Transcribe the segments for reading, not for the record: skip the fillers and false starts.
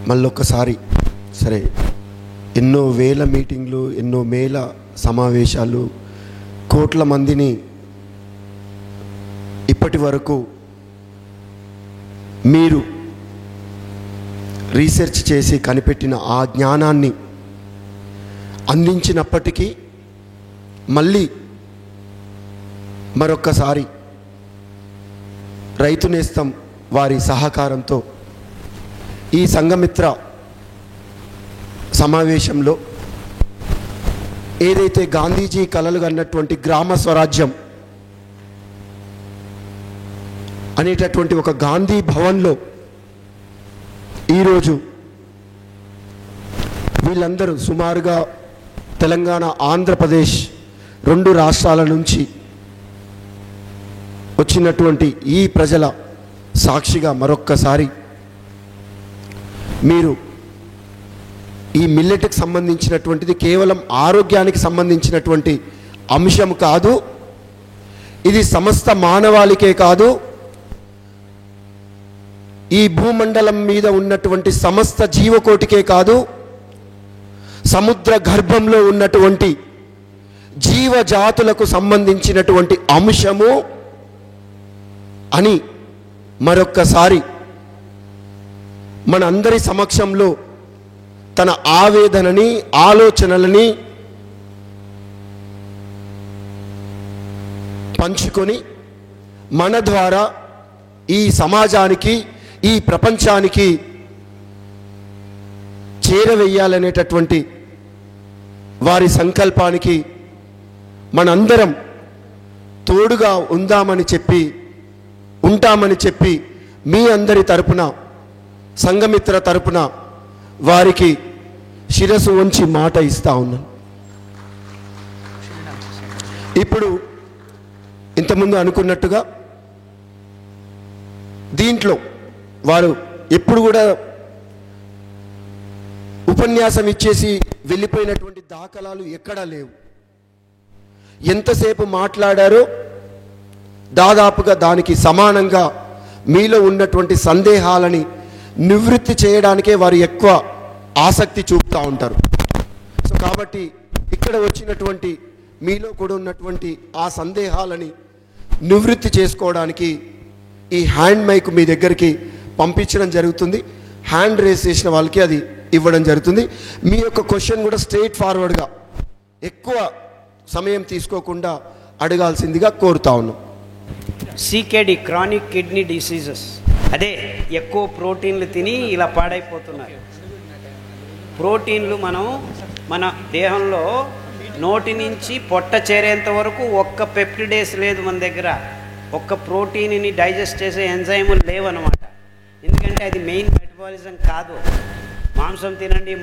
మళ్ళొక్కసారి సరే, ఎన్నో వేల మీటింగ్లు, ఎన్నో వేల సమావేశాలు, కోట్ల మందిని ఇప్పటి వరకు మీరు రీసెర్చ్ చేసి కనిపెట్టిన ఆ జ్ఞానాన్ని అందించినప్పటికీ మళ్ళీ మరొక్కసారి రైతు నేస్తం వారి సహకారంతో ఈ సంఘమిత్ర సమావేశంలో ఏదైతే గాంధీజీ కలలు కన్నటువంటి గ్రామ స్వరాజ్యం అనేటటువంటి ఒక గాంధీ భవన్లో ఈరోజు వీళ్ళందరూ సుమారుగా తెలంగాణ, ఆంధ్రప్రదేశ్ 2 రాష్ట్రాల నుంచి వచ్చినటువంటి ఈ ప్రజల సాక్షిగా మరొక్కసారి మీరు ఈ మిల్లెట్కి సంబంధించినటువంటిది కేవలం ఆరోగ్యానికి సంబంధించినటువంటి అంశం కాదు, ఇది సమస్త మానవాళికే కాదు, ఈ భూమండలం మీద ఉన్నటువంటి సమస్త జీవకోటికే కాదు, సముద్ర గర్భంలో ఉన్నటువంటి జీవజాతులకు సంబంధించినటువంటి అంశము అని మరొక్కసారి మన అందరి సమక్షంలో తన ఆవేదనని, ఆలోచనలని పంచుకొని మన ద్వారా ఈ సమాజానికి, ఈ ప్రపంచానికి చేరవేయాలనేటటువంటి వారి సంకల్పానికి మనందరం తోడుగా ఉంటామని చెప్పి మీ అందరి తరపున, సంఘమిత్ర తరపున వారికి శిరస్సు వంచి మాట ఇస్తా ఉన్నాను. ఇప్పుడు ఇంతకుముందు అనుకున్నట్టుగా దీంట్లో వారు ఎప్పుడు కూడా ఉపన్యాసం ఇచ్చేసి వెళ్ళిపోయినటువంటి దాఖలాలు ఎక్కడా లేవు. ఎంతసేపు మాట్లాడారో దాదాపుగా దానికి సమానంగా మీలో ఉన్నటువంటి సందేహాలని నివృత్తి చేయడానికే వారు ఎక్కువ ఆసక్తి చూపుతూ ఉంటారు. సో కాబట్టి ఇక్కడ వచ్చినటువంటి మీలో కూడా ఉన్నటువంటి ఆ సందేహాలని నివృత్తి చేసుకోవడానికి ఈ హ్యాండ్ మైక్ మీ దగ్గరికి పంపించడం జరుగుతుంది. హ్యాండ్ రేస్ చేసిన వాళ్ళకి అది ఇవ్వడం జరుగుతుంది. మీ యొక్క క్వశ్చన్ కూడా స్ట్రైట్ ఫార్వర్డ్గా ఎక్కువ సమయం తీసుకోకుండా అడగాల్సిందిగా కోరుతా ఉన్నాం. CKD, క్రానిక్ కిడ్నీ డిసీజెస్, అదే ఎక్కువ ప్రోటీన్లు తిని ఇలా పాడైపోతున్నారు. ప్రోటీన్లు మన దేహంలో నోటి నుంచి పొట్ట చేరేంత వరకు ఒక్క పెప్టిడేస్ లేదు మన దగ్గర, ఒక్క ప్రోటీన్ని డైజెస్ట్ చేసే ఎంజైములు లేవన్నమాట. ఎందుకంటే అది మెయిన్ మెటబాలిజం కాదు. మాంసం తినండి,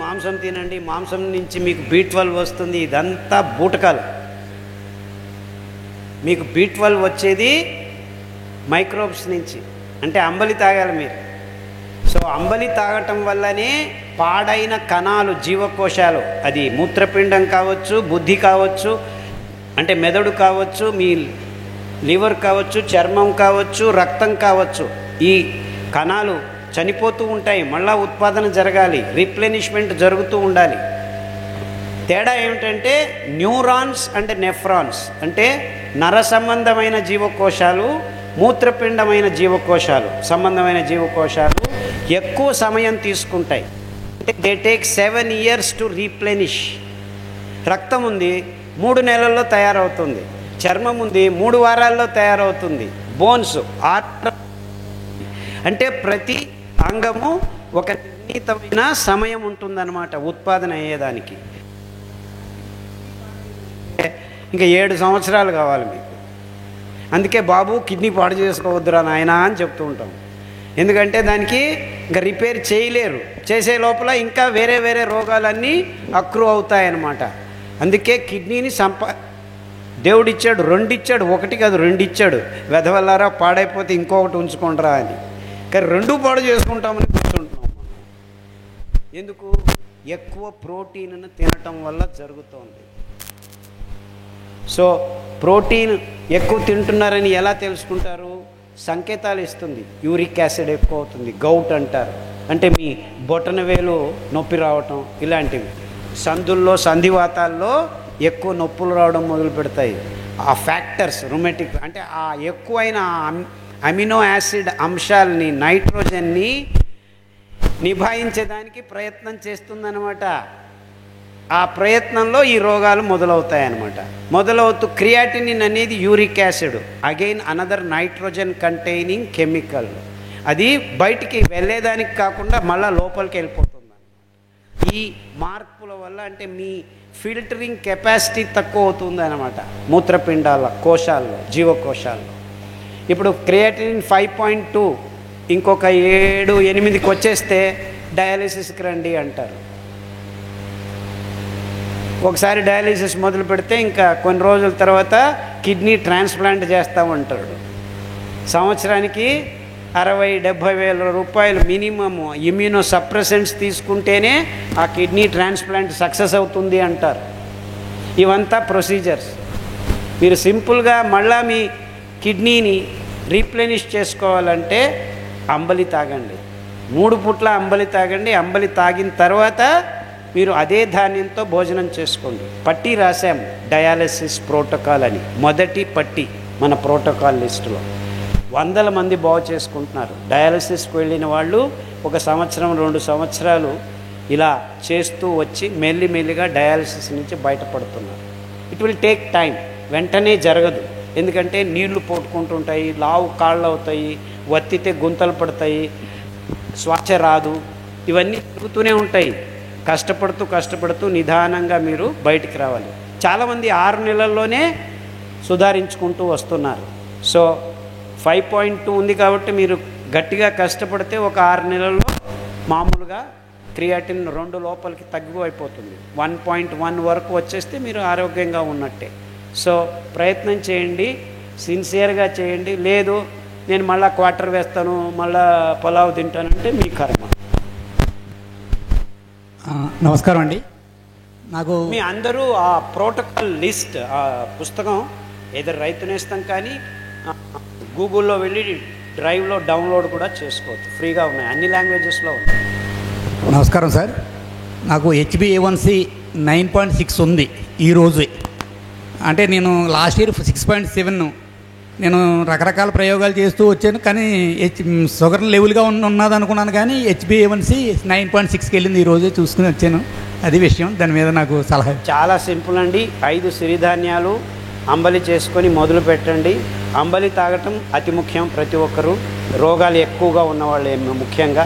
మాంసం నుంచి మీకు B12 వస్తుంది, ఇదంతా బూటకాలు. మీకు B12 వచ్చేది మైక్రోబ్స్ నుంచి, అంటే అంబలి తాగాలి మీరు. సో అంబలి తాగటం వల్లనే పాడైన కణాలు, జీవకోశాలు, అది మూత్రపిండం కావచ్చు, బుద్ధి కావచ్చు, అంటే మెదడు కావచ్చు, మీ లివర్ కావచ్చు, చర్మం కావచ్చు, రక్తం కావచ్చు, ఈ కణాలు చనిపోతూ ఉంటాయి. మళ్ళా ఉత్పాదన జరగాలి, రీప్లెనిష్మెంట్ జరుగుతూ ఉండాలి. తేడా ఏమిటంటే న్యూరాన్స్ అంటే నెఫ్రాన్స్, అంటే నర సంబంధమైన జీవకోశాలు, మూత్రపిండమైన జీవకోశాలు, సంబంధమైన జీవకోశాలు ఎక్కువ సమయం తీసుకుంటాయి. అంటే దే టేక్ 7 years టు రీప్లెనిష్. రక్తం ఉంది 3 నెలల్లో తయారవుతుంది, చర్మం ఉంది 3 వారాల్లో తయారవుతుంది, బోన్స్, అంటే ప్రతి అంగము ఒక నిర్ణీతమైన సమయం ఉంటుందన్నమాట ఉత్పాదన అయ్యేదానికి. ఇంకా 7 సంవత్సరాలు కావాలి మీకు. అందుకే బాబు కిడ్నీ పాడు చేసుకోవద్దురా నాయనా అని చెప్తూ ఉంటాం. ఎందుకంటే దానికి ఇంకా రిపేర్ చేయలేరు, చేసే లోపల ఇంకా వేరే రోగాలన్నీ అక్రూ అవుతాయన్నమాట. అందుకే కిడ్నీని దేవుడిచ్చాడు, 2 ఇచ్చాడు, 1 కాదు 2 ఇచ్చాడు. వెధవల్లారా పాడైపోతే ఇంకొకటి ఉంచుకుంటారా అని, కానీ 2 పాడు చేసుకుంటామని కూర్చుంటున్నాం. ఎందుకు? ఎక్కువ ప్రోటీన్ను తినటం వల్ల జరుగుతోంది. సో ప్రోటీన్ ఎక్కువ తింటున్నారని ఎలా తెలుసుకుంటారు? సంకేతాలు ఇస్తుంది. యూరిక్ యాసిడ్ ఎక్కువ అవుతుంది, గౌట్ అంటారు. అంటే మీ బొటన వేలు నొప్పి రావటం, ఇలాంటివి. సందుల్లో సంధివాతాల్లో ఎక్కువ నొప్పులు రావడం మొదలు పెడతాయి. ఆ ఫ్యాక్టర్స్ రుమెటిక్ అంటే ఆ ఎక్కువైన అమినో యాసిడ్ అంశాలని, నైట్రోజన్ని నిభాయించేదానికి ప్రయత్నం చేస్తుందన్నమాట. ఆ ప్రయత్నంలో ఈ రోగాలు మొదలవుతాయన్నమాట. మొదలవుతూ క్రియాటినిన్ అనేది uric acid, again another nitrogen containing chemical. అది బయటికి వెళ్ళేదానికి కాకుండా మళ్ళీ లోపలికి వెళ్ళిపోతుంది. ఈ మార్పుల వల్ల అంటే మీ ఫిల్టరింగ్ కెపాసిటీ తక్కువ అవుతుంది అన్నమాట మూత్రపిండాల కోశాల్లో, జీవకోశాల్లో. ఇప్పుడు క్రియాటినిన్ 5.2 ఇంకొక 7-8కి వచ్చేస్తే డయాలిసిస్కి రండి అంటారు. ఒకసారి డయాలిసిస్ మొదలు పెడితే ఇంకా కొన్ని రోజుల తర్వాత కిడ్నీ ట్రాన్స్ప్లాంట్ చేస్తామంటాడు. సంవత్సరానికి 60-70 వేల రూపాయలు మినిమమ్ ఇమ్యూనో సప్రెసెంట్స్ తీసుకుంటేనే ఆ కిడ్నీ ట్రాన్స్ప్లాంట్ సక్సెస్ అవుతుంది అంటారు. ఇవంతా ప్రొసీజర్స్. మీరు సింపుల్గా మళ్ళా మీ కిడ్నీని రీప్లెనిష్ చేసుకోవాలంటే అంబలి తాగండి. 3 పూట్ల అంబలి తాగండి. అంబలి తాగిన తర్వాత మీరు అదే ధాన్యంతో భోజనం చేసుకోండి. పట్టి రాశాం డయాలసిస్ ప్రోటోకాల్ అని, మొదటి పట్టి మన ప్రోటోకాల్ లిస్టులో. 100 మంది బాగు చేసుకుంటున్నారు. డయాలసిస్కి వెళ్ళిన వాళ్ళు 1 సంవత్సరం 2 సంవత్సరాలు ఇలా చేస్తూ వచ్చి మెల్లిమెల్లిగా డయాలసిస్ నుంచి బయటపడుతున్నారు. ఇట్ విల్ టేక్ టైం, వెంటనే జరగదు. ఎందుకంటే నీళ్లు పోటుకుంటుంటాయి, లావు కాళ్ళు అవుతాయి, వత్తితే గుంతలు పడతాయి, శ్వాస రాదు, ఇవన్నీ జరుగుతూనే ఉంటాయి. కష్టపడుతూ నిదానంగా మీరు బయటికి రావాలి. చాలామంది 6 నెలల్లోనే సుధారించుకుంటూ వస్తున్నారు. సో 5.2 ఉంది కాబట్టి మీరు గట్టిగా కష్టపడితే ఒక 6 నెలల్లో మామూలుగా క్రియాటిన్ 2 లోపలికి తగ్గిపోతుంది. 1.1 వరకు వచ్చేస్తే మీరు ఆరోగ్యంగా ఉన్నట్టే. సో ప్రయత్నం చేయండి, సిన్సియర్గా చేయండి. లేదు నేను మళ్ళీ క్వార్టర్ వేస్తాను, మళ్ళీ పులావ్ తింటానంటే మీ కర్మ. నమస్కారం అండి. నాకు మీ అందరూ ఆ ప్రోటోకాల్ లిస్ట్, ఆ పుస్తకం ఏదో రైతు నేస్తం కానీ గూగుల్లో వెళ్ళి డ్రైవ్లో డౌన్లోడ్ కూడా చేసుకోవచ్చు, ఫ్రీగా ఉన్నాయి, అన్ని లాంగ్వేజెస్లో ఉన్నాయి. నమస్కారం సార్. నాకు HbA1c 9.6 ఉంది ఈరోజు. అంటే నేను లాస్ట్ ఇయర్ 6.7. నేను రకరకాల ప్రయోగాలు చేస్తూ వచ్చాను, కానీ షుగర్ లెవెల్గా ఉన్నది అనుకున్నాను, కానీ HbA1c 9.6కి వెళ్ళింది. ఈరోజే చూసుకుని వచ్చాను. అది విషయం. దాని మీద నాకు సలహా. చాలా సింపుల్ అండి. 5 సిరిధాన్యాలు అంబలి చేసుకొని మొదలు పెట్టండి. అంబలి తాగటం అతి ముఖ్యం. ప్రతి ఒక్కరూ, రోగాలు ఎక్కువగా ఉన్నవాళ్ళు ముఖ్యంగా.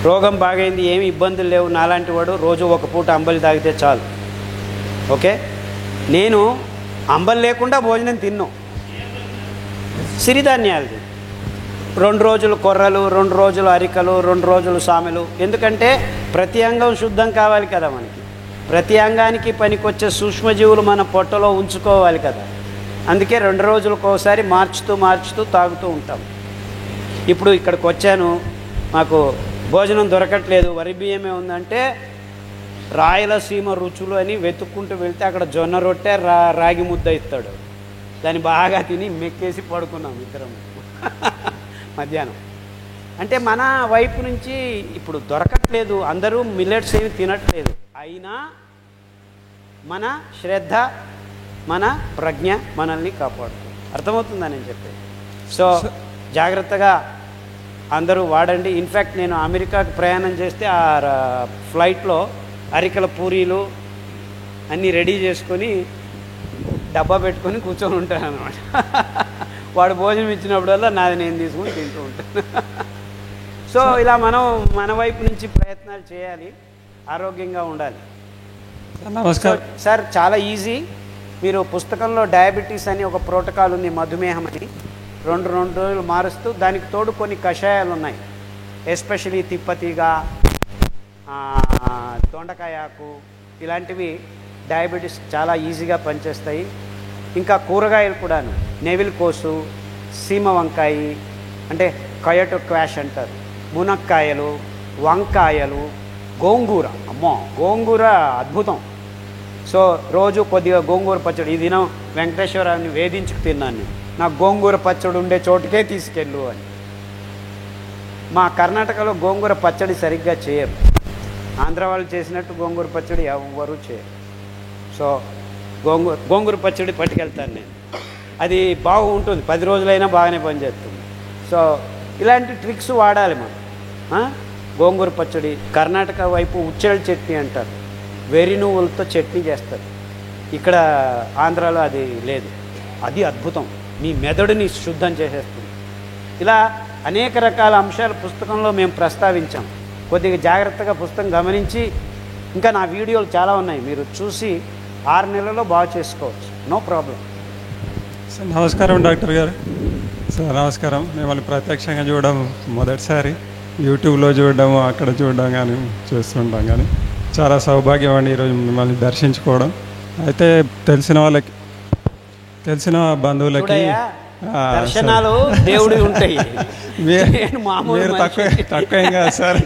రోగం బాగైంది, ఏమి ఇబ్బందులు లేవు నాలాంటి వాడు రోజు 1 పూట అంబలి తాగితే చాలు. ఓకే, నేను అంబలి లేకుండా భోజనం తిన్నాను. సిరిధాన్యాలది 2 రోజులు కొర్రలు, 2 రోజులు అరికలు, 2 రోజులు సామెలు. ఎందుకంటే ప్రతి అంగం శుద్ధం కావాలి కదా మనకి. ప్రతి అంగానికి పనికొచ్చే సూక్ష్మజీవులు మన పొట్టలో ఉంచుకోవాలి కదా. అందుకే 2 రోజులకు ఒకసారి మార్చుతూ తాగుతూ ఉంటాం. ఇప్పుడు ఇక్కడికి వచ్చాను, మాకు భోజనం దొరకట్లేదు, వరి బియ్యమే ఉందంటే రాయలసీమ రుచులు అని వెతుక్కుంటూ వెళ్తే అక్కడ జొన్న రొట్టె రాగి ముద్ద ఇస్తాడు. దాన్ని బాగా తిని మెక్కేసి పడుకున్నాం ఇద్దరం మధ్యాహ్నం. అంటే మన వైపు నుంచి ఇప్పుడు దొరకట్లేదు, అందరూ మిల్లెట్స్ ఏమి తినట్లేదు. అయినా మన శ్రద్ధ, మన ప్రజ్ఞ మనల్ని కాపాడుతుంది. అర్థమవుతుందా నేను చెప్పేది? సో జాగ్రత్తగా అందరూ వాడండి. ఇన్ఫ్యాక్ట్ నేను అమెరికాకు ప్రయాణం చేస్తే ఆ ఫ్లైట్లో అరికల పూరీలు అన్నీ రెడీ చేసుకొని డబ్బా పెట్టుకొని కూర్చొని ఉంటాను అన్నమాట. వాడు భోజనం ఇచ్చినప్పుడల్లా నాది నేను తీసుకొని తింటూ ఉంటాను. సో ఇలా మనం మన వైపు నుంచి ప్రయత్నాలు చేయాలి, ఆరోగ్యంగా ఉండాలి. నమస్కారం సార్, చాలా ఈజీ. మీరు పుస్తకంలో డయాబెటీస్ అని ఒక ప్రోటోకాల్ ఉంది, మధుమేహం అని. 2 రోజులు మారుస్తూ దానికి తోడు కొన్ని కషాయాలు ఉన్నాయి. ఎస్పెషలీ తిప్పతీగ, దొండకాయ ఆకు, ఇలాంటివి డయాబెటీస్ చాలా ఈజీగా పనిచేస్తాయి. ఇంకా కూరగాయలు కూడాను, నెవిల్ కోసు, సీమ వంకాయ అంటే కయటో క్వాష్ అంటారు, మునక్కాయలు, వంకాయలు, గోంగూర. అమ్మో, గోంగూర అద్భుతం. సో రోజు కొద్దిగా గోంగూర పచ్చడి. ఈ దినం వెంకటేశ్వరాన్ని వేధించుకు తిన్నాను. నాకు గోంగూర పచ్చడి ఉండే చోటుకే తీసుకెళ్ళు అని. మా కర్ణాటకలో గోంగూర పచ్చడి సరిగ్గా చేయరు. ఆంధ్ర వాళ్ళు చేసినట్టు గోంగూర పచ్చడి ఎవ్వరూ చేయరు. సో గోంగూర పచ్చడి పట్టుకెళ్తాను నేను. అది బాగుంటుంది, 10 రోజులైనా బాగానే పనిచేస్తుంది. సో ఇలాంటి ట్రిక్స్ వాడాలి మనం. గోంగూర పచ్చడి కర్ణాటక వైపు ఉచ్చల చట్నీ అంటారు, వెర్రి నువ్వులతో చట్నీ చేస్తారు. ఇక్కడ ఆంధ్రాలో అది లేదు. అది అద్భుతం, మీ మెదడుని శుద్ధం చేసేస్తుంది. ఇలా అనేక రకాల అంశాలు పుస్తకంలో మేము ప్రస్తావించాం. కొద్దిగా జాగ్రత్తగా పుస్తకం గమనించి, ఇంకా నా వీడియోలు చాలా ఉన్నాయి, మీరు చూసి 6 నెలల్లో బాగు చేసుకోవచ్చు, నో ప్రాబ్లం. సార్ నమస్కారం డాక్టర్ గారు. సార్ నమస్కారం. మిమ్మల్ని ప్రత్యక్షంగా చూడడం మొదటిసారి, యూట్యూబ్లో చూడడం అక్కడ చూడడం కానీ చూస్తుంటాం, కానీ చాలా సౌభాగ్యం అండి ఈరోజు మిమ్మల్ని దర్శించుకోవడం. అయితే తెలిసిన బంధువులకి దర్శనాలు దేవుడి ఉంటాయి, మీరు తక్కువ కాదు సార్,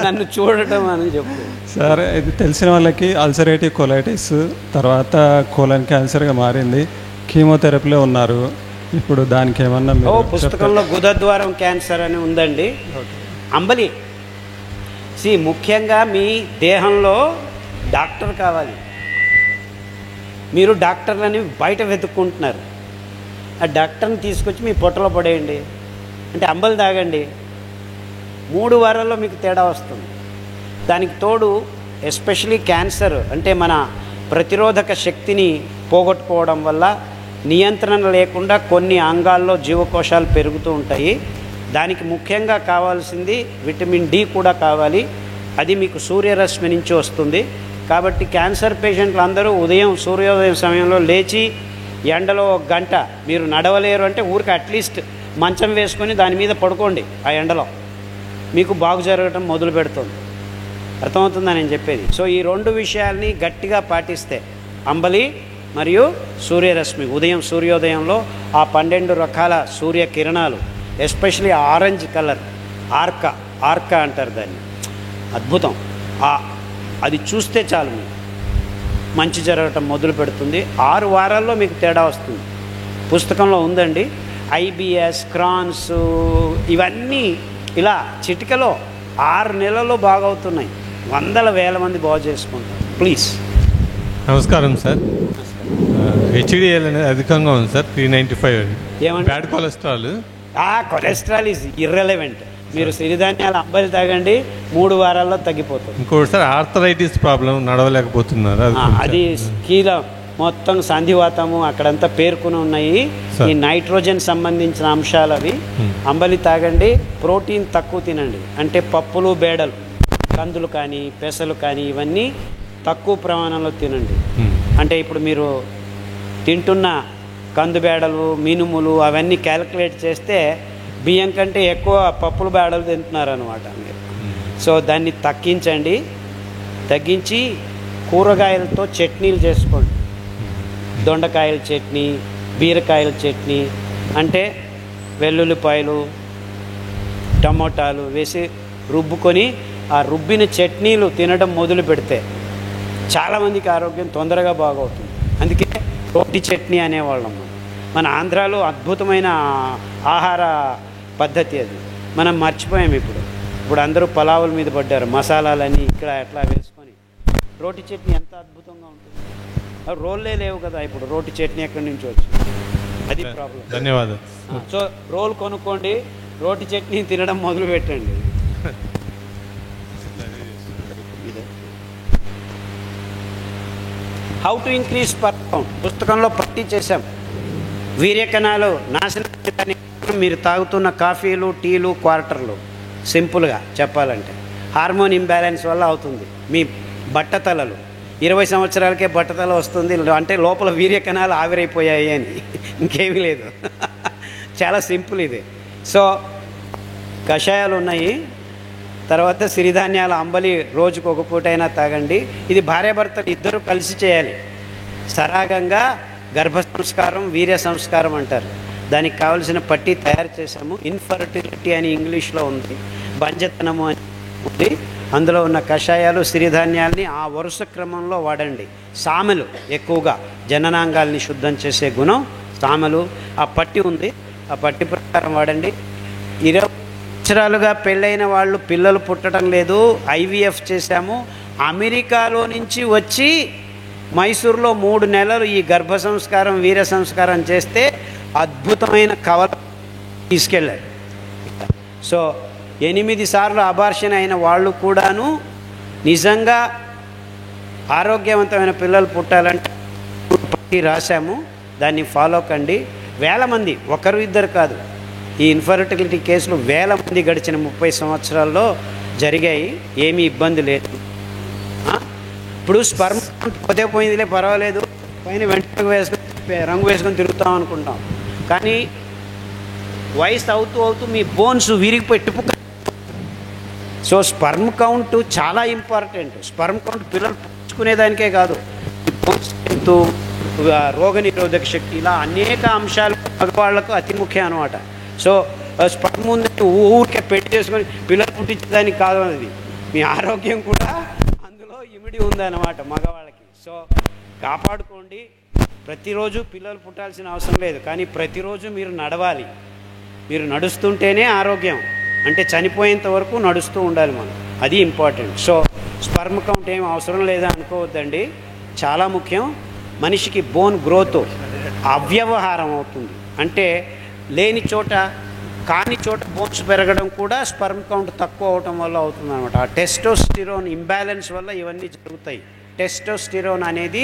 నన్ను చూడటం అని చెప్పు సార్. ఇది తెలిసిన వాళ్ళకి అల్సరేటివ్ కొలైటిస్ తర్వాత కోలన్ క్యాన్సర్గా మారింది, కీమోథెరపీలో ఉన్నారు. ఇప్పుడు దానికి ఏమన్నా పుస్తకంలో గుదద్వారం క్యాన్సర్ అని ఉందండి. అంబలి ముఖ్యంగా మీ దేహంలో డాక్టర్ కావాలి. మీరు డాక్టర్లని బయట వెతుక్కుంటున్నారు, ఆ డాక్టర్ని తీసుకొచ్చి మీ పొట్టలో పడేయండి, అంటే అంబలి తాగండి, 3 వారాల్లో మీకు తేడా వస్తుంది. దానికి తోడు ఎస్పెషలీ క్యాన్సర్ అంటే మన ప్రతిరోధక శక్తిని పోగొట్టుకోవడం వల్ల నియంత్రణ లేకుండా కొన్ని అంగాల్లో జీవకోశాలు పెరుగుతూ ఉంటాయి. దానికి ముఖ్యంగా కావాల్సింది విటమిన్ డి కూడా కావాలి, అది మీకు సూర్యరశ్మి నుంచి వస్తుంది. కాబట్టి క్యాన్సర్ పేషెంట్లు అందరూ ఉదయం సూర్యోదయం సమయంలో లేచి ఎండలో 1 గంట, మీరు నడవలేరు అంటే ఊరికి అట్లీస్ట్ మంచం వేసుకొని దాని మీద పడుకోండి, ఆ ఎండలో మీకు బాగు జరగటం మొదలు పెడుతుంది. అర్థమవుతుందా నేను చెప్పేది? సో ఈ 2 విషయాల్ని గట్టిగా పాటిస్తే, అంబలి మరియు సూర్యరశ్మి, ఉదయం సూర్యోదయంలో ఆ 12 రకాల సూర్యకిరణాలు, ఎస్పెషలీ ఆరెంజ్ కలర్, ఆర్కా అంటారు దాన్ని, అద్భుతం. అది చూస్తే చాలు మీకు మంచి జరగటం మొదలు పెడుతుంది. 6 వారాల్లో మీకు తేడా వస్తుంది. పుస్తకంలో ఉందండి. ఐబిఎస్, క్రాన్స్, ఇవన్నీ ఇలా చిటికలో 6 నెలల్లో బాగవుతున్నాయి. వందల వేల మంది బాగు చేసుకుంటారు. ప్లీజ్. నమస్కారం సార్. హెచ్డిఎల్ అనేది అధికంగా ఉంది సార్, 395 అండి. ఏమంటే bad cholesterol. Cholesterol is irrelevant. మీరు సిరిధాన్యాలు అంబలి తాగండి, 3 వారాల్లో తగ్గిపోతుంది. ఇంకోటి సార్ ఆర్థరైటిస్ ప్రాబ్లం, నడవలేకపోతున్నారు. అది కీల మొత్తం సంధివాతము అక్కడంతా పేర్కొని ఉన్నాయి. ఈ నైట్రోజన్ సంబంధించిన అంశాలు అవి. అంబలి తాగండి, ప్రోటీన్ తక్కువ తినండి, అంటే పప్పులు, బేడలు, కందులు కానీ పెసలు కానీ ఇవన్నీ తక్కువ ప్రమాణంలో తినండి. అంటే ఇప్పుడు మీరు తింటున్న కందు బేడలు, మినుములు అవన్నీ క్యాలిక్యులేట్ చేస్తే బియ్యం కంటే ఎక్కువ పప్పులు బేడలు తింటున్నారు అనమాట మీరు. సో దాన్ని తగ్గించి కూరగాయలతో చట్నీలు చేసుకోండి. దొండకాయల చట్నీ, బీరకాయల చట్నీ, అంటే వెల్లుల్లిపాయలు, టమోటాలు వేసి రుబ్బుకొని ఆ రుబ్బిన చట్నీలు తినడం మొదలు పెడితే చాలామందికి ఆరోగ్యం తొందరగా బాగవుతుంది. అందుకే రోటి చట్నీ అనేవాళ్ళం. మన ఆంధ్రాలో అద్భుతమైన ఆహార పద్ధతి అది, మనం మర్చిపోయాం. ఇప్పుడు అందరూ పలావుల మీద పడ్డారు, మసాలాలని ఇక్కడ ఎట్లా వేసుకొని. రోటి చట్నీ ఎంత అద్భుతంగా ఉంటుంది. రోల్లే లేవు కదా ఇప్పుడు, రోటి చట్నీ ఎక్కడి నుంచి వచ్చి, అది ప్రాబ్లం. ధన్యవాదాలు. సో రోల్ కొనుక్కోండి, రోటి చట్నీ తినడం మొదలు పెట్టండి. How to increase sperm count పుస్తకంలో పట్టి చేశాం. వీర్యకణాలు నాశనం మీరు తాగుతున్న కాఫీలు, టీలు, క్వార్టర్లు, సింపుల్గా చెప్పాలంటే హార్మోన్ ఇంబ్యాలెన్స్ వల్ల అవుతుంది. మీ బట్టతలలు 20 సంవత్సరాలకే బట్టతల వస్తుంది అంటే లోపల వీర్యకణాలు ఆవిరైపోయాయి అని, ఇంకేమీ లేదు. చాలా సింపుల్ ఇది. సో కషాయాలు ఉన్నాయి, తర్వాత సిరిధాన్యాల అంబలి రోజుకు 1 పూటైనా తాగండి. ఇది భార్యాభర్తలు ఇద్దరు కలిసి చేయాలి. సరాగంగా గర్భ సంస్కారం, వీర్య సంస్కారం అంటారు. దానికి కావలసిన పట్టి తయారు చేశాము. ఇన్ఫర్టిలిటీ అని ఇంగ్లీష్లో ఉంది, బంజతనము అని ఉంది. అందులో ఉన్న కషాయాలు, సిరిధాన్యాల్ని ఆ వరుస క్రమంలో వాడండి. సామెలు ఎక్కువగా జననాంగాల్ని శుద్ధం చేసే గుణం సామెలు. ఆ పట్టి ఉంది, ఆ పట్టి ప్రకారం వాడండి. సంవత్సరాలుగా పెళ్ళైన వాళ్ళు పిల్లలు పుట్టడం లేదు, ఐవీఎఫ్ చేశాము. అమెరికాలో నుంచి వచ్చి మైసూర్లో 3 నెలలు ఈ గర్భ సంస్కారం వీర సంస్కారం చేస్తే అద్భుతమైన కవల తీసుకెళ్ళారు. సో 8 సార్లు అబార్షన్ అయిన వాళ్ళు కూడాను నిజంగా ఆరోగ్యవంతమైన పిల్లలు పుట్టాలంటే రాశాము, దాన్ని ఫాలో కండి. వేల మంది, ఒకరు ఇద్దరు కాదు, ఈ ఇన్ఫర్టిలిటీ కేసులు వేల మంది గడిచిన 30 సంవత్సరాల్లో జరిగాయి. ఏమీ ఇబ్బంది లేదు. ఇప్పుడు స్పర్మ్ పోతే పోయిందిలే పర్వాలేదు, పైన వెంటనే వేసుకొని రంగు వేసుకొని తిరుగుతాం అనుకుంటాం. కానీ వయసు అవుతూ అవుతూ మీ బోన్స్ విరిగిపోయి టిప్పుక. సో స్పర్మ్ కౌంట్ చాలా ఇంపార్టెంట్. స్పర్మ్ కౌంట్ పిల్లలు పుచ్చుకునేదానికే కాదు, బోన్స్ స్ట్రెంత్, రోగనిరోధక శక్తి, ఇలా అనేక అంశాలు మగవాళ్లకు అతి ముఖ్యం అనమాట. సో స్పర్మ్ ఉందంటే ఊరికే పెట్టి చేసుకొని పిల్లలు పుట్టించడానికి కాదు అనేది, మీ ఆరోగ్యం కూడా అందులో ఇమిడి ఉందన్నమాట మగవాళ్ళకి. సో కాపాడుకోండి. ప్రతిరోజు పిల్లలు పుట్టాల్సిన అవసరం లేదు, కానీ ప్రతిరోజు మీరు నడవాలి. మీరు నడుస్తుంటేనే ఆరోగ్యం, అంటే చనిపోయేంత వరకు నడుస్తూ ఉండాలి మనం, అది ఇంపార్టెంట్. సో స్పర్మ్ కౌంట్ ఏం అవసరం లేదా అనుకోవద్దండి, చాలా ముఖ్యం. మనిషికి బోన్ గ్రోత్ అవ్యవహారం అవుతుంది, అంటే లేని చోట కాని చోట బోన్స్ పెరగడం కూడా స్పర్మ్ కౌంట్ తక్కువ అవటం వల్ల అవుతుంది అనమాట. ఆ టెస్టోస్టిరోన్ ఇంబ్యాలెన్స్ వల్ల ఇవన్నీ జరుగుతాయి. టెస్టోస్టిరోన్ అనేది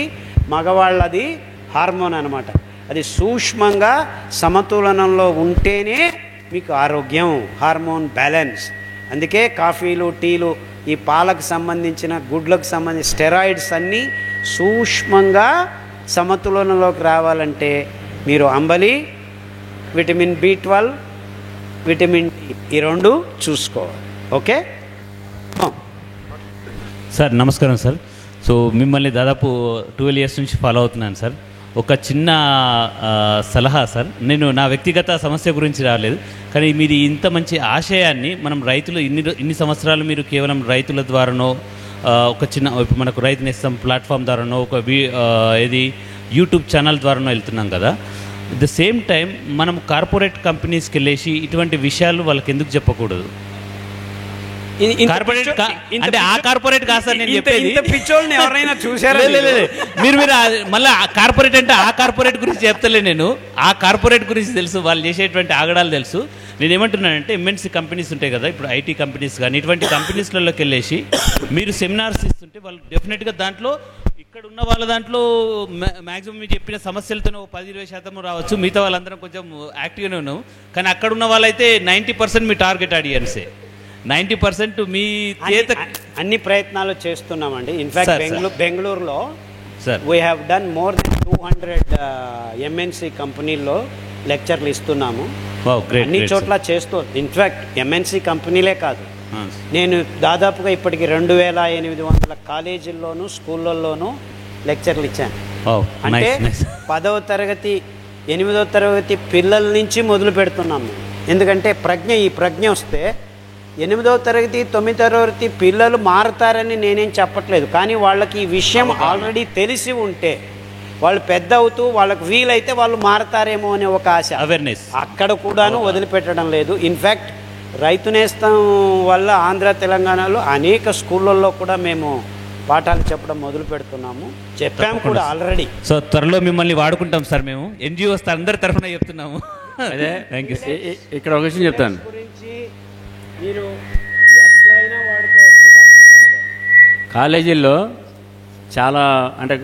మగవాళ్ళది హార్మోన్ అనమాట. అది సూక్ష్మంగా సమతులనంలో ఉంటేనే మీకు ఆరోగ్యం, హార్మోన్ బ్యాలెన్స్. అందుకే కాఫీలు, టీలు, ఈ పాలకు సంబంధించిన, గుడ్లకు సంబంధించిన స్టెరాయిడ్స్ అన్నీ సూక్ష్మంగా సమతులనంలోకి రావాలంటే మీరు అంబలి, విటమిన్ B12, విటమిన్ D, ఈ 2 చూసుకోవాలి. ఓకే సార్, నమస్కారం సార్. సో మిమ్మల్ని దాదాపు 12 ఇయర్స్ నుంచి ఫాలో అవుతున్నాను సార్. ఒక చిన్న సలహా సార్, నేను నా వ్యక్తిగత సమస్య గురించి రాలేదు, కానీ మీది ఇంత మంచి ఆశయాన్ని మనం రైతులు ఇన్ని సంవత్సరాలు మీరు కేవలం రైతుల ద్వారానో, ఒక చిన్న మనకు రైతు నేస్తం ప్లాట్ఫామ్ ద్వారానో, ఒక ఏది యూట్యూబ్ ఛానల్ ద్వారానో వెళ్తున్నాం కదా. అట్ ద సేమ్ టైం మనం కార్పొరేట్ కంపెనీస్కి వెళ్ళేసి ఇటువంటి విషయాలు వాళ్ళకి ఎందుకు చెప్పకూడదు? కార్పొరేట్ అంటే ఆ కార్పొరేట్ కాదు సార్ నేను చెప్పేది. పిచ్చోళ్ళని ఎవరైనా చూసారా? మీరు మళ్ళీ కార్పొరేట్ అంటే ఆ కార్పొరేట్ గురించి చెప్తలే, నేను ఆ కార్పొరేట్ గురించి తెలుసు, వాళ్ళు చేసేటువంటి ఆగడాలు తెలుసు. నేను ఏమంటున్నానంటే ఎంఎన్సీ కంపెనీస్ ఉంటాయి కదా, ఇప్పుడు ఐటీ కంపెనీస్ కానీ ఇటువంటి కంపెనీస్లలోకి వెళ్ళేసి మీరు సెమినార్స్ ఇస్తుంటే వాళ్ళు డెఫినెట్గా దాంట్లో ఇక్కడ ఉన్న వాళ్ళ దాంట్లో మ్యాక్సిమం మీరు చెప్పిన సమస్యలతోనే 10-20% రావచ్చు, మిగతా వాళ్ళందరం కొంచెం యాక్టివ్గానే ఉన్నాం. కానీ అక్కడ ఉన్న వాళ్ళైతే 90% మీ టార్గెట్ ఆడియన్సే, 90% మీ చేత అన్ని ప్రయత్నాలు చేస్తున్నామండి. ఇన్ఫాక్ట్ బెంగళూరులో sir we have done more than 200 MNC కంపెనీల్లో లెక్చర్లు ఇస్తున్నాము. అన్ని చోట్ల చేస్తూ, ఇన్ఫాక్ట్ ఎంఎన్సీ కంపెనీలే కాదు, నేను దాదాపుగా ఇప్పటికి 2800 కాలేజీల్లోనూ స్కూళ్ళల్లోనూ లెక్చర్లు ఇచ్చాను. అంటే 10వ తరగతి 8వ తరగతి పిల్లల నుంచి మొదలు పెడుతున్నాము. ఎందుకంటే ఈ ప్రజ్ఞ వస్తే 8వ తరగతి 9వ తరగతి పిల్లలు మారుతారని నేనేం చెప్పట్లేదు, కానీ వాళ్ళకి ఈ విషయం ఆల్రెడీ తెలిసి ఉంటే వాళ్ళు పెద్ద అవుతూ వాళ్ళకు వీలైతే వాళ్ళు మారతారేమో అనే ఒక ఆశ, అవేర్నెస్ అక్కడ కూడాను వదిలిపెట్టడం లేదు. ఇన్ఫ్యాక్ట్ రైతు నేస్తం వల్ల ఆంధ్ర తెలంగాణలో అనేక స్కూళ్ళల్లో కూడా మేము పాఠాలు చెప్పడం మొదలు పెడుతున్నాము, చెప్పాము కూడా ఆల్రెడీ. సో త్వరలో మిమ్మల్ని వాడుకుంటాం సార్, మేము NGOs అందరి తరఫున చెప్తున్నాము. అదే థ్యాంక్ యూ. ఇక్కడ ఒక విషయం చెప్తాను, గురించి మీరు ఎట్లయినా వాడుకోవచ్చు. కాలేజీల్లో చాలా అంటే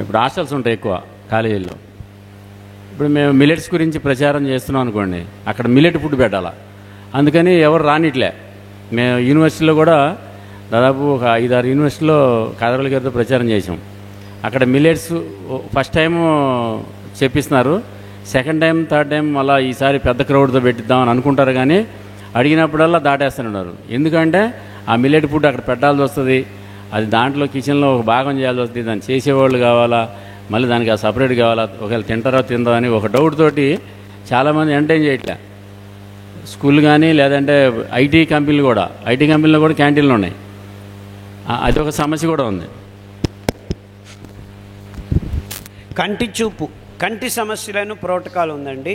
ఇప్పుడు హాస్టల్స్ ఉంటాయి ఎక్కువ కాలేజీల్లో. ఇప్పుడు మేము మిల్లెట్స్ గురించి ప్రచారం చేస్తున్నాం అనుకోండి, అక్కడ మిల్లెట్ ఫుడ్ పెట్టాలా, అందుకని ఎవరు రానిట్లే. మేము యూనివర్సిటీలో కూడా దాదాపు ఒక 5-6 యూనివర్సిటీలో కాదరవల్లి గారితో ప్రచారం చేసాం. అక్కడ మిల్లెట్స్ ఫస్ట్ టైము చెప్పిస్తున్నారు, సెకండ్ టైం థర్డ్ టైం మళ్ళీ ఈసారి పెద్ద క్రౌడ్తో పెట్టిద్దామని అనుకుంటారు, కానీ అడిగినప్పుడల్లా దాటేస్తున్నారు. ఎందుకంటే ఆ మిల్లెట్ ఫుడ్ అక్కడ పెట్టాల్సి వస్తుంది, అది దాంట్లో కిచెన్లో ఒక భాగం చేయాల్సి వస్తుంది, దాన్ని చేసేవాళ్ళు కావాలా, మళ్ళీ దానికి అది సపరేట్ కావాలా, ఒకవేళ తింటారో తిందో అని ఒక డౌట్ తోటి చాలామంది ఎంటైన్ చేయట్లే. స్కూల్ కానీ లేదంటే ఐటీ కంపెనీలు కూడా క్యాంటీన్లు ఉన్నాయి, అది ఒక సమస్య కూడా ఉంది. కంటి సమస్యలను ప్రోటోకాల్ ఉందండి.